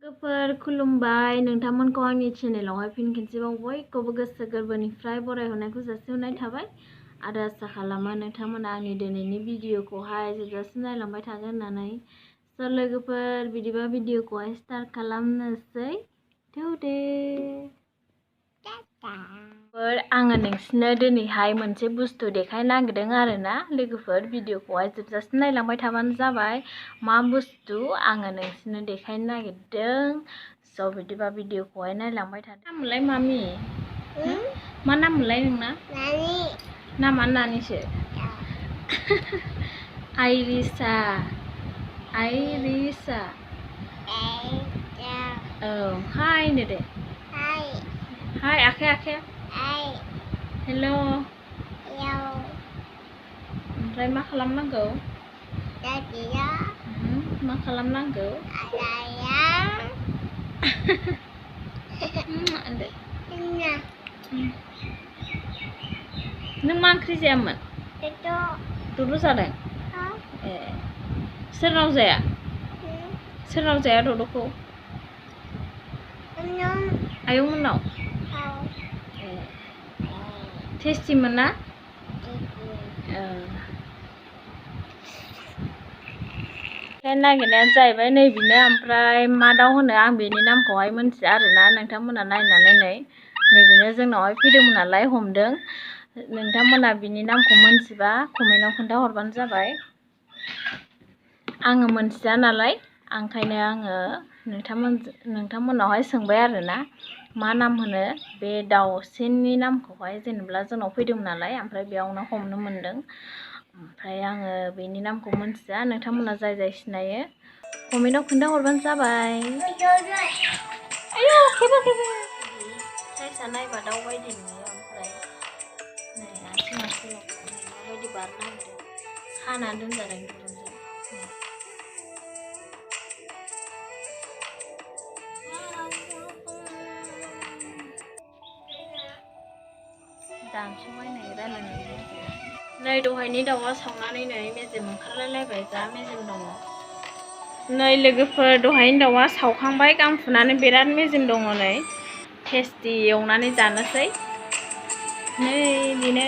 लोगोफोर खुलुमबाय नोंथांमोनखौ आंनि चेनेलावहाय फिन खेबसेबाव बयखौबो गोसो गोरबोनिफ्राय बरायहरनायखौ जासिहरनाय थाबाय आरो आसा खालामो नोंथांमोना आंनि दिनैनि भिडिअखौहाय जोबजासिम नायलांबाय थागोन होननानै स' लोगोफोर बिदिबा भिडिअखौहाय स्टार्ट खालामनोसै थौदे आङो नोंसिनो दिनैहाय मोनसे बुस्थु देखायनो नागिरदों आरोना लोगोफोर भिडिअखौहाय जोबजासिम नायलांबाय थाबानो जाबाय मा बुस्थु आङो नोंसिनो देखायनो नागिरदों स' बिदिबा भिडिअखौहाय नायलांबाय थादो नामलाय मामि मा नामलाय नोंना नामा नानिसो आइरिसा औ हाय होनो दे हाय आखाइ हेल' ओमफ्राय मा खालामनांगौ मा खालामनांगौ नों मा ओंख्रि जायामोन दुदु जादों ए सोरनाव जाया दुदुखौ आयंमोननाव ए टेस्टि मोना नागिरनायानो जाहैबाय नैबेनो ओमफ्राय मा दाउ होनो आं बेनि नामखौहाय मिन्थिया आरोना नोंथांमोना नायनानै नैबेनो जोंनावहाय फैदोंमोन नालाय हमदों नोंथांमोना बिनि नामखौ मिन्थिबा कमेन्टआव खोन्थाहरबानो जाबाय आङो मिन्थिया नालाय ओंखायनो आङो नोंथांमोनावहाय सोंबाय आरोना मा नाम होनो बे दाउसेननि नामखौहाय जेनेबा जोंनाव फैदोंमोन नालाय ओमफ्राय बेयावनो हमनो मोनदों ओमफ्राय आङो बेनि नामखौ मिन्थिया नोंथांमोना जाय सिनायो कमेन्टआव खोन्थाहरबानो जाबाय आयौ खेबो साइजआ नायबा दाउ बायदि नुयो ओमफ्राय नै आथिं माबायदि बारनो नागिरदों खाना दोनजादों दुरुंजों दानस'बायनाय रायलायनानै नै दहायनि दाउआ सावनानै नै मेजेम ओंखारलायलायबाय जा मेजेम दङ नै लोगोफोर दहायनि दाउआ सावखांबाय गां फुनानै बिराद मेजेम दङ नै टेस्टि एवनानै जानोसै नै बेनो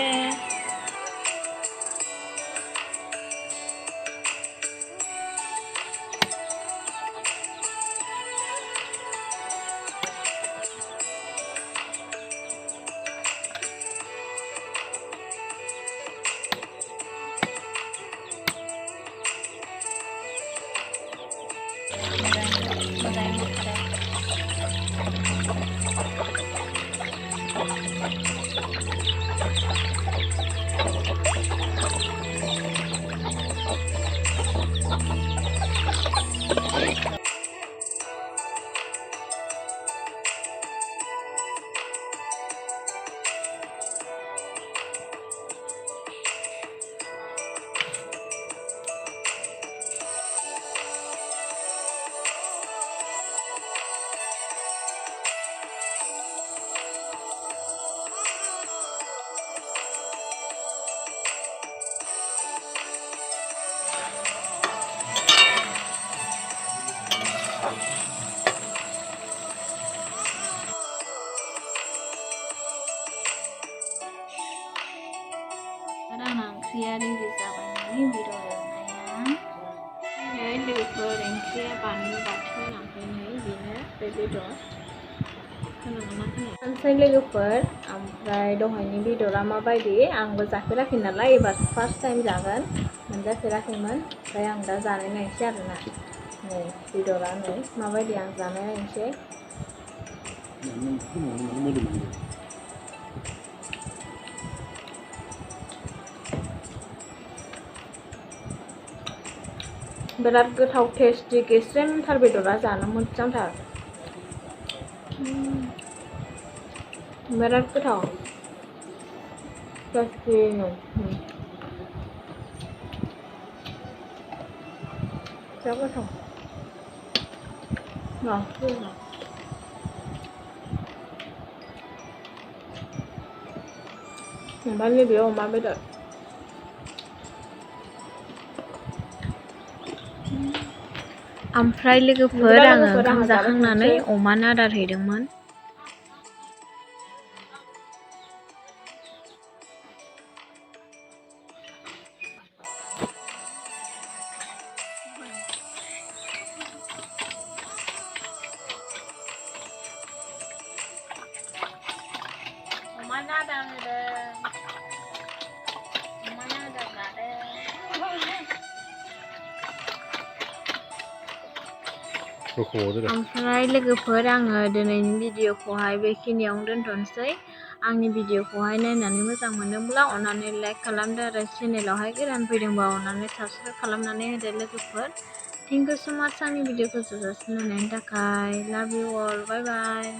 ओंख्रिया रेडि जाबाय नै बेदर एवनाया नै लोगोफोर ओंख्रिया बानलु बाथोन ओमफ्राय नै बेनो बे बेदर खोनासै लोगोफोर ओमफ्राय दहायनि बेदरा माबायदि आंबो जाफेराखै नालाय एबार फार्स्ट टाइम जागोन मोनजाफेराखैमोन ओमफ्राय आं दा जानाय नायनोसै आरोना नै बेदरा नै माबायदि आं जानाय नायनोसै बिराद गोथाव टेस्टि गेस्रेमथार बेदरा जानो मोजांथार बिराद गोथाव टेस्टिनो जा गोथाव ओमफ्राय नैबे अमा बेदर ओमफ्राय लोगोफोर आङो ओंखाम जाखांनानै अमानो आदार हैदोंमोन। अमानो आदार होदों, अमानो आदार जादों। ओमफ्राय लोगोफोर आङो दिनैनि भिडिअखौहाय बेखिनियावनो दोनथ'नोसै। आंनि भिडिअखौहाय नायनानै मोजां मोनदोंब्ला अननानै लाइक खालामदो आरो चेनेलावहाय गोदान फैदोंबा अननानै साबस्क्राइब खालामनानै होदो लोगोफोर। थेंक इउ स' माच आंनि भिडिअखौ जोबजासिम नायनायनि थाखाय। लाभ इउ अल, बाय बाय।